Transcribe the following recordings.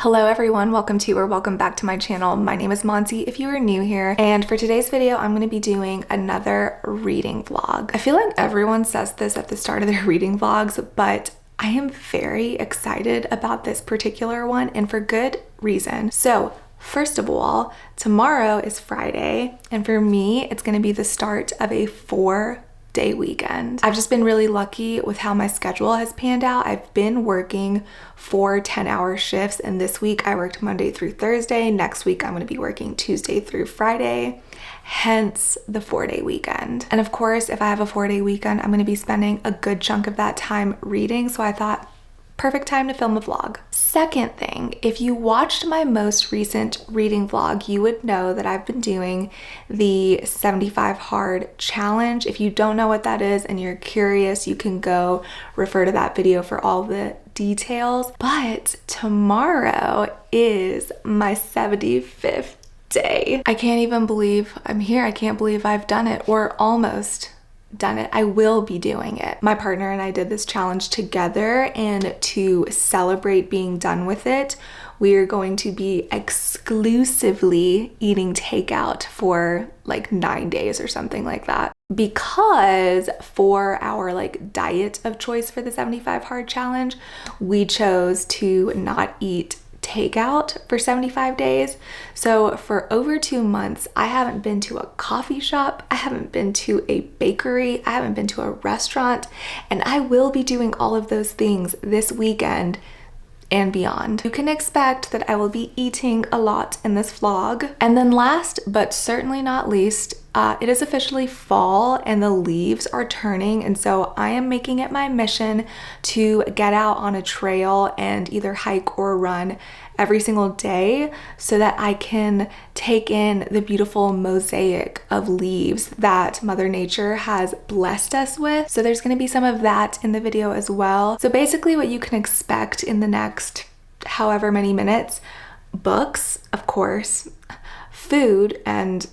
Hello everyone, welcome to or welcome back to my channel. My name is Monty if you are new here, and for today's video I'm going to be doing another reading vlog. I feel like everyone says this at the start of their reading vlogs, but I am very excited about this particular one, and for good reason. So first of all, tomorrow is Friday, and for me it's going to be the start of a 4-day weekend. I've just been really lucky with how my schedule has panned out. I've been working 4 10-hour shifts, and this week I worked Monday through Thursday. Next week I'm going to be working Tuesday through Friday, hence the 4-day weekend. And of course, if I have a 4-day weekend, I'm going to be spending a good chunk of that time reading, so I thought perfect time to film a vlog. Second thing, if you watched my most recent reading vlog, you would know that I've been doing the 75 hard challenge. If you don't know what that is and you're curious, you can go refer to that video for all the details. But tomorrow is my 75th day. I can't even believe I'm here. I can't believe I've done it, or almost done it. I will be doing it. My partner and I did this challenge together, and to celebrate being done with it, we are going to be exclusively eating takeout for like 9 days or something like that. Because for our like diet of choice for the 75 hard challenge, we chose to not eat takeout for 75 days. So for over 2 months, I haven't been to a coffee shop, I haven't been to a bakery, I haven't been to a restaurant, and I will be doing all of those things this weekend and beyond. You can expect that I will be eating a lot in this vlog. And then last but certainly not least, it is officially fall and the leaves are turning, and so I am making it my mission to get out on a trail and either hike or run every single day so that I can take in the beautiful mosaic of leaves that Mother Nature has blessed us with. So there's going to be some of that in the video as well. So basically what you can expect in the next however many minutes: books, of course, food, and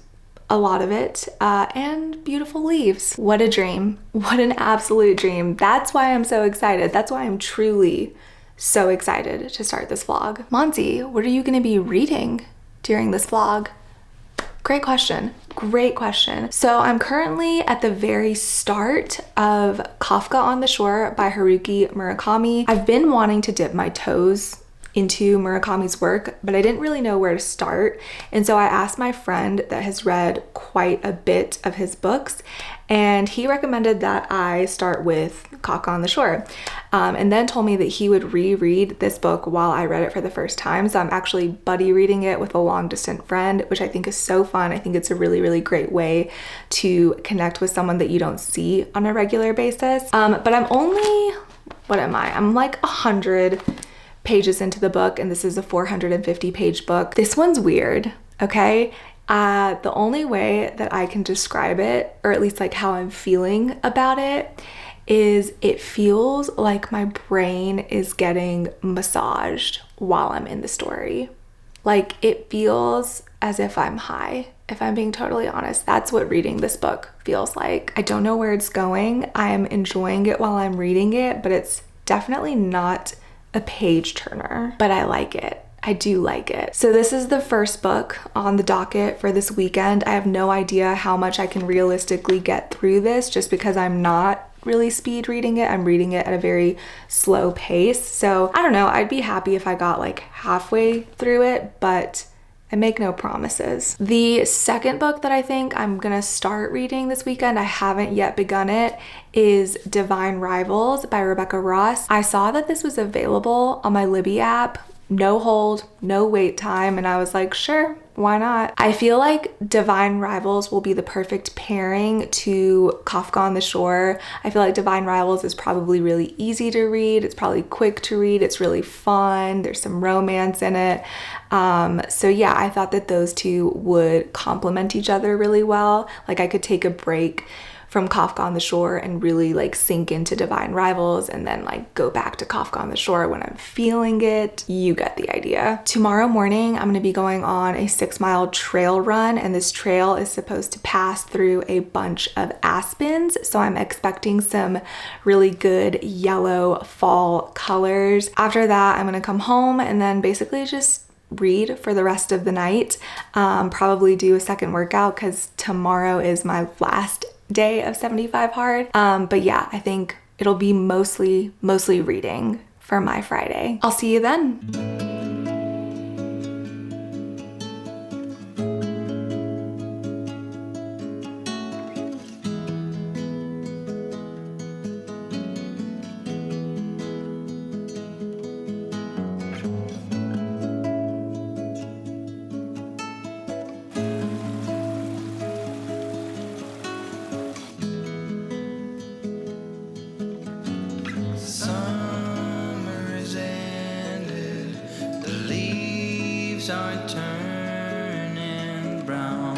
a lot of it, and beautiful leaves. What a dream. What an absolute dream. That's why I'm so excited. That's why I'm truly so excited to start this vlog. Monty, what are you gonna be reading during this vlog? Great question. Great question. So I'm currently at the very start of Kafka on the Shore by Haruki Murakami. I've been wanting to dip my toes into Murakami's work, but I didn't really know where to start. And so I asked my friend that has read quite a bit of his books, and he recommended that I start with Kafka on the Shore, and then told me that he would reread this book while I read it for the first time. So I'm actually buddy reading it with a long distant friend, which I think is so fun. I think it's a really, really great way to connect with someone that you don't see on a regular basis. But I'm only, what am I? I'm like 100 pages into the book, and this is a 450 page book. This one's weird, okay? The only way that I can describe it, or at least like how I'm feeling about it, is it feels like my brain is getting massaged while I'm in the story. Like, it feels as if I'm high, if I'm being totally honest. That's what reading this book feels like. I don't know where it's going. I am enjoying it while I'm reading it, but it's definitely not a page turner, but I like it. I do like it. So this is the first book on the docket for this weekend. I have no idea how much I can realistically get through this, just because I'm not really speed reading it. I'm reading it at a very slow pace. So I don't know, I'd be happy if I got like halfway through it, but I make no promises. The second book that I think I'm gonna start reading this weekend, I haven't yet begun it, is Divine Rivals by Rebecca Ross. I saw that this was available on my Libby app, no hold, no wait time, and I was like, sure, why not? I feel like Divine Rivals will be the perfect pairing to Kafka on the Shore. I feel like Divine Rivals is probably really easy to read. It's probably quick to read. It's really fun. There's some romance in it. So yeah, I thought that those two would complement each other really well. Like, I could take a break from Kafka on the Shore and really like sink into Divine Rivals and then like go back to Kafka on the Shore when I'm feeling it. You get the idea. Tomorrow morning, I'm gonna be going on a 6-mile trail run, and this trail is supposed to pass through a bunch of aspens. So I'm expecting some really good yellow fall colors. After that, I'm gonna come home and then basically just read for the rest of the night. Probably do a second workout because tomorrow is my last day of 75 hard. But yeah, I think it'll be mostly reading for my Friday. I'll see you then. Are turning brown,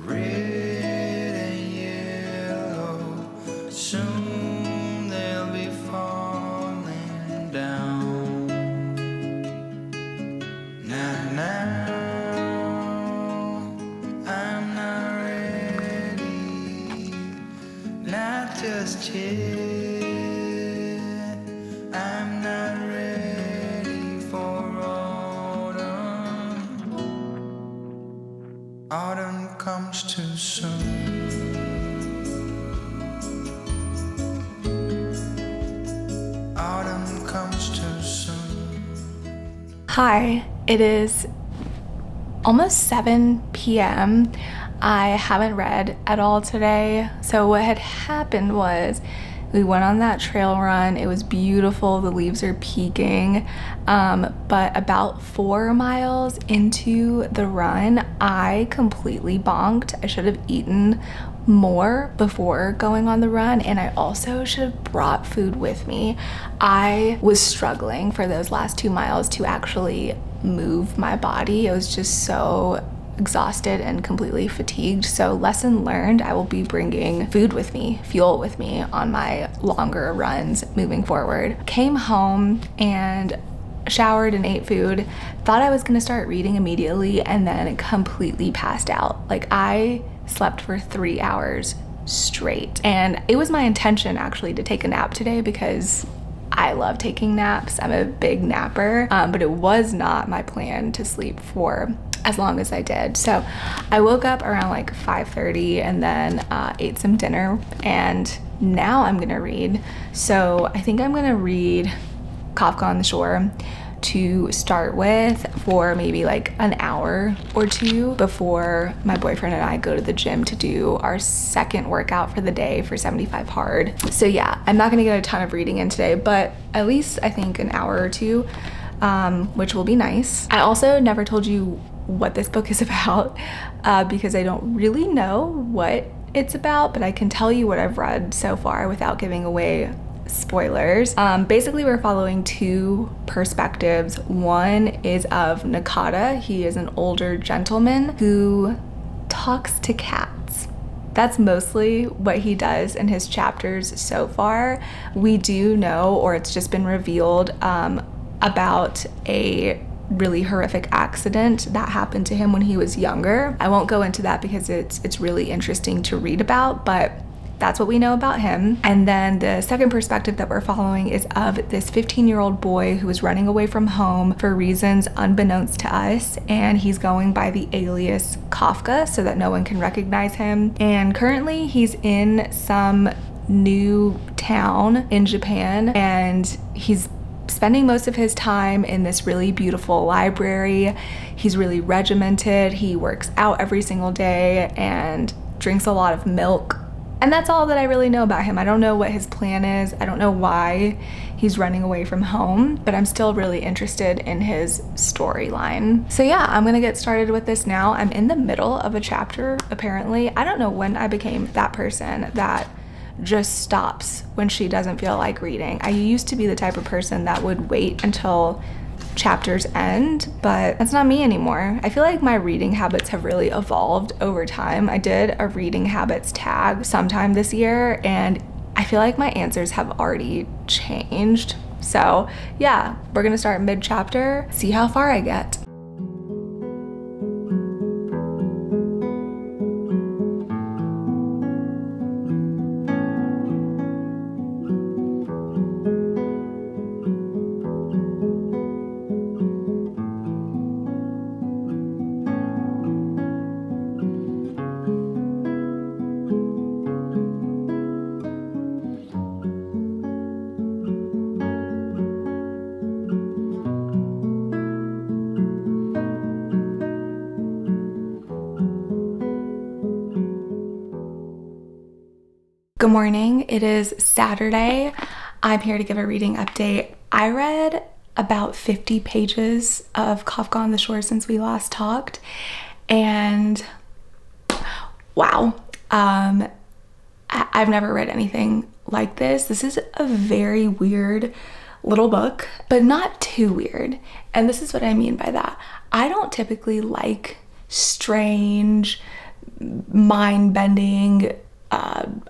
red and yellow, soon they'll be falling down. Now, I'm not ready, not just yet. I'm not ready for autumn. Autumn comes too soon. Autumn comes too soon. Hi, it is almost 7 p.m. I haven't read at all today. So what had happened was we went on that trail run. It was beautiful. The leaves are peaking. But about 4 miles into the run, I completely bonked. I should have eaten more before going on the run, and I also should have brought food with me. I was struggling for those last 2 miles to actually move my body. I was just so exhausted and completely fatigued. So lesson learned, I will be bringing food with me, fuel with me on my longer runs moving forward. Came home and showered and ate food. Thought I was gonna start reading immediately and then completely passed out. Like I slept for 3 hours straight. And it was my intention actually to take a nap today because I love taking naps. I'm a big napper, but it was not my plan to sleep for as long as I did. So I woke up around like 5:30 and then ate some dinner, and now I'm gonna read. So I think I'm gonna read Kafka on the Shore to start with for maybe like an hour or two before my boyfriend and I go to the gym to do our second workout for the day for 75 hard. So yeah, I'm not gonna get a ton of reading in today, but at least I think an hour or two, which will be nice. I also never told you what this book is about because I don't really know what it's about, but I can tell you what I've read so far without giving away spoilers. Basically, we're following two perspectives. One is of Nakata. He is an older gentleman who talks to cats. That's mostly what he does in his chapters so far. We do know, or it's just been revealed, about a really horrific accident that happened to him when he was younger. I won't go into that because it's really interesting to read about, but that's what we know about him. And then the second perspective that we're following is of this 15-year-old boy who is running away from home for reasons unbeknownst to us, and he's going by the alias Kafka so that no one can recognize him. And currently he's in some new town in Japan, and he's spending most of his time in this really beautiful library. He's really regimented. He works out every single day and drinks a lot of milk. And that's all that I really know about him. I don't know what his plan is. I don't know why he's running away from home, but I'm still really interested in his storyline. So yeah, I'm gonna get started with this now. I'm in the middle of a chapter, apparently. I don't know when I became that person that just stops when she doesn't feel like reading. I used to be the type of person that would wait until chapters end, but that's not me anymore. I feel like my reading habits have really evolved over time. I did a reading habits tag sometime this year, and I feel like my answers have already changed. So yeah, we're gonna start mid-chapter, see how far I get. Good morning, it is Saturday. I'm here to give a reading update. I read about 50 pages of Kafka on the Shore since we last talked, and wow, I've never read anything like this. This is a very weird little book, but not too weird. And this is what I mean by that. I don't typically like strange, mind-bending,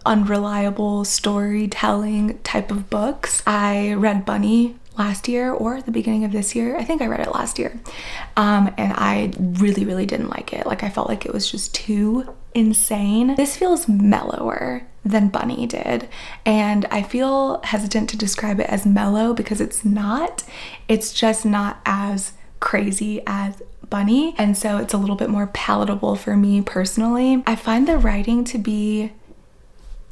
unreliable storytelling type of books. I read Bunny last year or the beginning of this year. I think I read it last year. And I really didn't like it. Like, I felt like it was just too insane. This feels mellower than Bunny did. And I feel hesitant to describe it as mellow because it's not. It's just not as crazy as Bunny. And so it's a little bit more palatable for me personally. I find the writing to be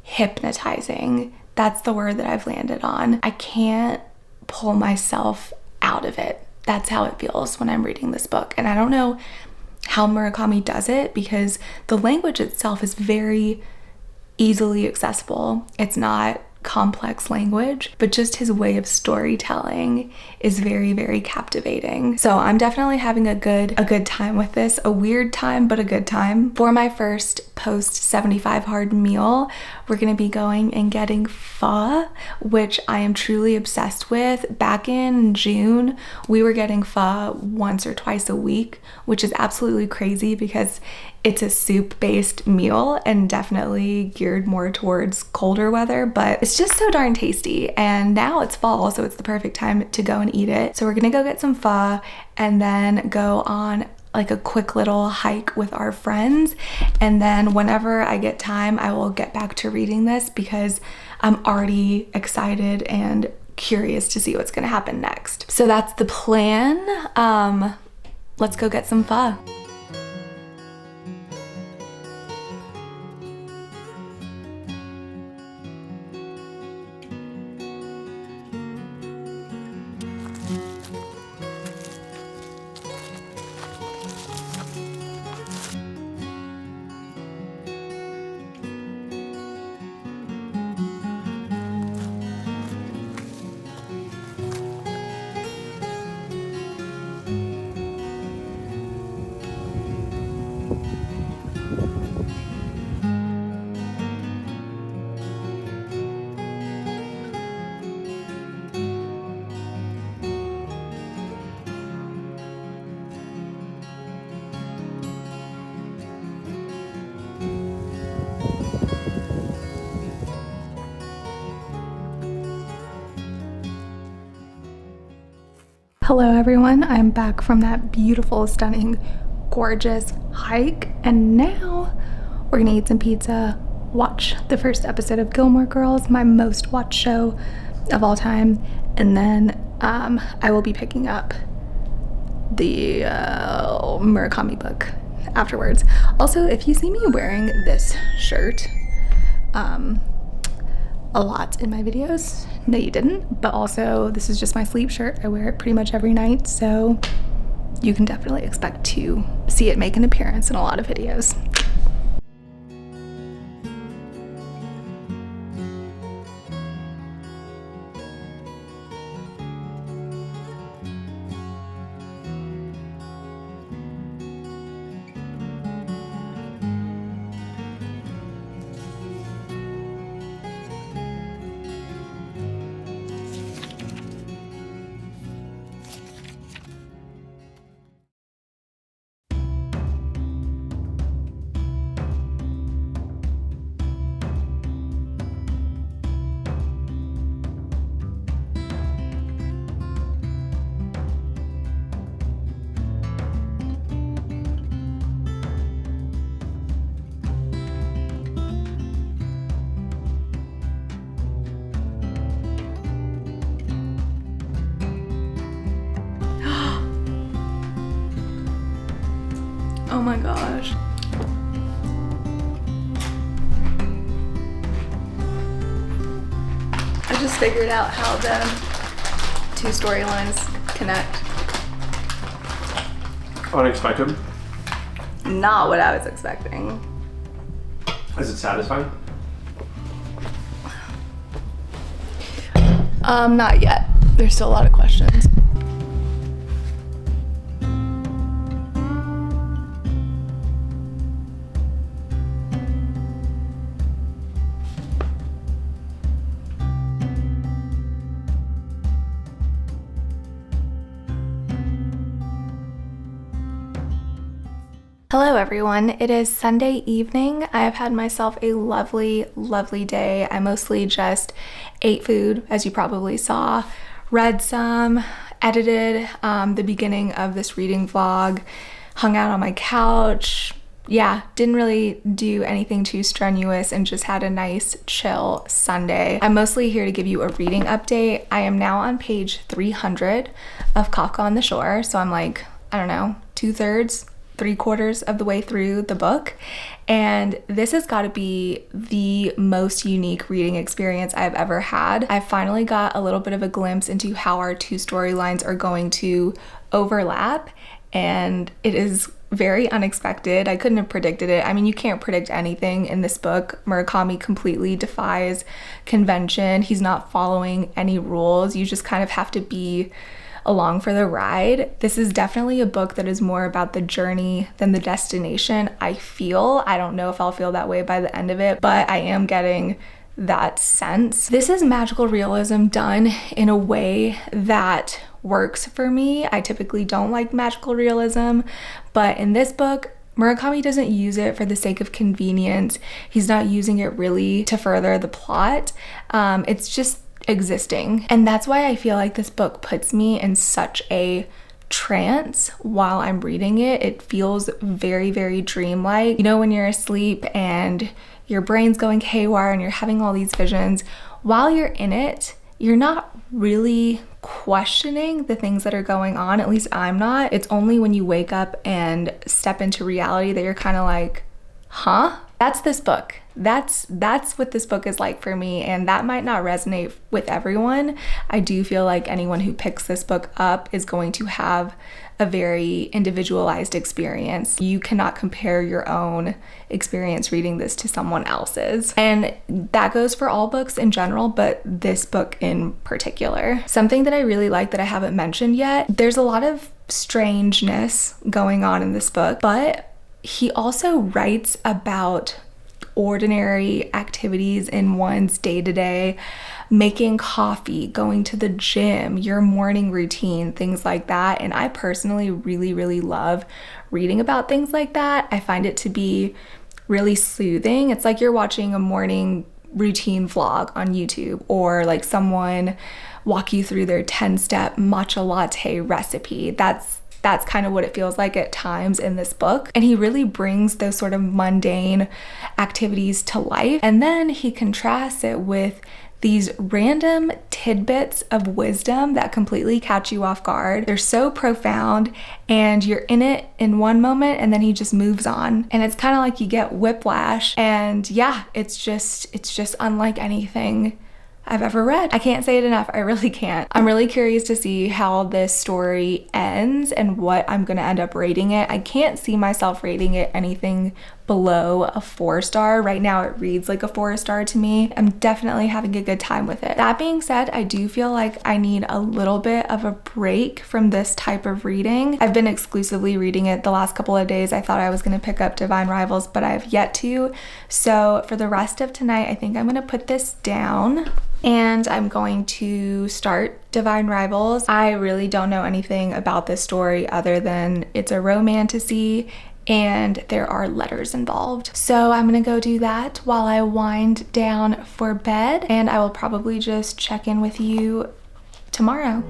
hypnotizing. That's the word that I've landed on. I can't pull myself out of it. That's how it feels when I'm reading this book. And I don't know how Murakami does it because the language itself is very easily accessible. It's not complex language, but just his way of storytelling is very captivating. So I'm definitely having a good time with this. A weird time, but a good time. For my first post 75 hard meal, we're gonna be going and getting pho, which I am truly obsessed with. Back in June, we were getting pho once or twice a week, which is absolutely crazy because it's a soup-based meal and definitely geared more towards colder weather, but it's just so darn tasty. And now it's fall, so it's the perfect time to go and eat it. So we're gonna go get some pho and then go on like a quick little hike with our friends. And then whenever I get time, I will get back to reading this because I'm already excited and curious to see what's gonna happen next. So that's the plan. Let's go get some pho. Hello everyone, I'm back from that beautiful, stunning, gorgeous hike, and now we're gonna eat some pizza, watch the first episode of Gilmore Girls, my most watched show of all time, and then I will be picking up the Murakami book afterwards. Also, if you see me wearing this shirt a lot in my videos, no you didn't, but also this is just my sleep shirt. I wear it pretty much every night, so you can definitely expect to see it make an appearance in a lot of videos. Oh my gosh. I just figured out how the two storylines connect. Unexpected. Not what I was expecting. Is it satisfying? Not yet. There's still a lot of questions. Hello everyone, it is Sunday evening. I have had myself a lovely, lovely day. I mostly just ate food, as you probably saw, read some, edited the beginning of this reading vlog, hung out on my couch. Yeah, didn't really do anything too strenuous and just had a nice chill Sunday. I'm mostly here to give you a reading update. I am now on page 300 of Kafka on the Shore, so I'm like, I don't know, 2/3, 3/4 of the way through the book, and this has got to be the most unique reading experience I've ever had. I finally got a little bit of a glimpse into how our two storylines are going to overlap, and it is very unexpected. I couldn't have predicted it. I mean, you can't predict anything in this book. Murakami completely defies convention. He's not following any rules. You just kind of have to be along for the ride. This is definitely a book that is more about the journey than the destination, I feel. I don't know if I'll feel that way by the end of it, but I am getting that sense. This is magical realism done in a way that works for me. I typically don't like magical realism, but in this book, Murakami doesn't use it for the sake of convenience. He's not using it really to further the plot. It's just existing. And that's why I feel like this book puts me in such a trance while I'm reading it. It feels very, very dreamlike. You know, when you're asleep and your brain's going haywire and you're having all these visions, while you're in it, you're not really questioning the things that are going on. At least I'm not. It's only when you wake up and step into reality that you're kind of like, huh? That's this book. That's what this book is like for me, and that might not resonate with everyone. I do feel like anyone who picks this book up is going to have a very individualized experience. You cannot compare your own experience reading this to someone else's. And that goes for all books in general, but this book in particular. Something that I really like that I haven't mentioned yet, there's a lot of strangeness going on in this book, but he also writes about ordinary activities in one's day-to-day, making coffee, going to the gym, your morning routine, things like that. And I personally really, really love reading about things like that. I find it to be really soothing. It's like you're watching a morning routine vlog on YouTube, or like someone walk you through their 10-step matcha latte recipe. That's kind of what it feels like at times in this book. And he really brings those sort of mundane activities to life. And then he contrasts it with these random tidbits of wisdom that completely catch you off guard. They're so profound and you're in it in one moment and then he just moves on. And it's kind of like you get whiplash. And yeah, it's just unlike anything I've ever read. I can't say it enough. I really can't. I'm really curious to see how this story ends and what I'm gonna end up rating it. I can't see myself rating it anything below a 4-star. Right now it reads like a 4-star to me. I'm definitely having a good time with it. That being said, I do feel like I need a little bit of a break from this type of reading. I've been exclusively reading it the last couple of days. I thought I was gonna pick up Divine Rivals, but I have yet to. So for the rest of tonight, I think I'm gonna put this down and I'm going to start Divine Rivals. I really don't know anything about this story other than it's a romantasy and there are letters involved. So I'm gonna go do that while I wind down for bed, and I will probably just check in with you tomorrow.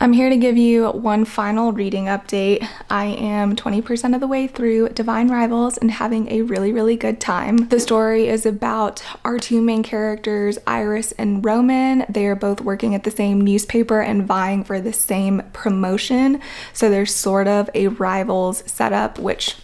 I'm here to give you one final reading update. I am 20% of the way through Divine Rivals and having a really good time. The story is about our two main characters, Iris and Roman. They are both working at the same newspaper and vying for the same promotion. So there's sort of a rivals setup, which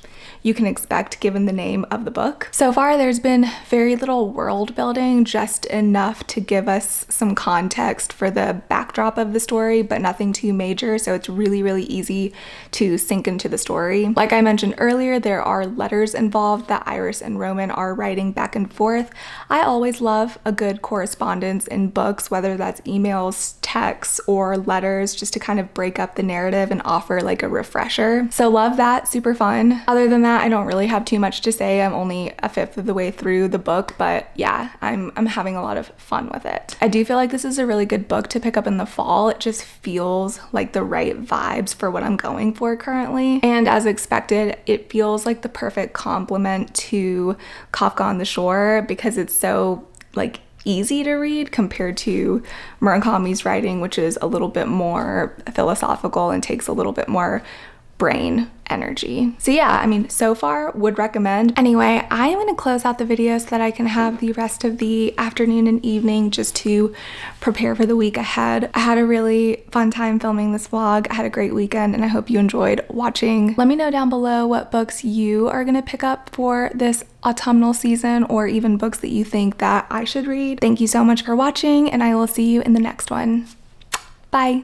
you can expect given the name of the book. So far, there's been very little world building, just enough to give us some context for the backdrop of the story, but nothing too major, so it's really easy to sink into the story. Like I mentioned earlier, there are letters involved that Iris and Roman are writing back and forth. I always love a good correspondence in books, whether that's emails, texts, or letters, just to kind of break up the narrative and offer like a refresher. So love that, super fun. Other than that, I don't really have too much to say. I'm only a fifth of the way through the book, but yeah, I'm having a lot of fun with it. I do feel like this is a really good book to pick up in the fall. It just feels like the right vibes for what I'm going for currently. And as expected, it feels like the perfect complement to Kafka on the Shore because it's so like easy to read compared to Murakami's writing, which is a little bit more philosophical and takes a little bit more brain energy. So yeah, I mean, so far would recommend. Anyway, I am going to close out the video so that I can have the rest of the afternoon and evening just to prepare for the week ahead. I had a really fun time filming this vlog. I had a great weekend and I hope you enjoyed watching. Let me know down below what books you are going to pick up for this autumnal season, or even books that you think that I should read. Thank you so much for watching and I will see you in the next one. Bye.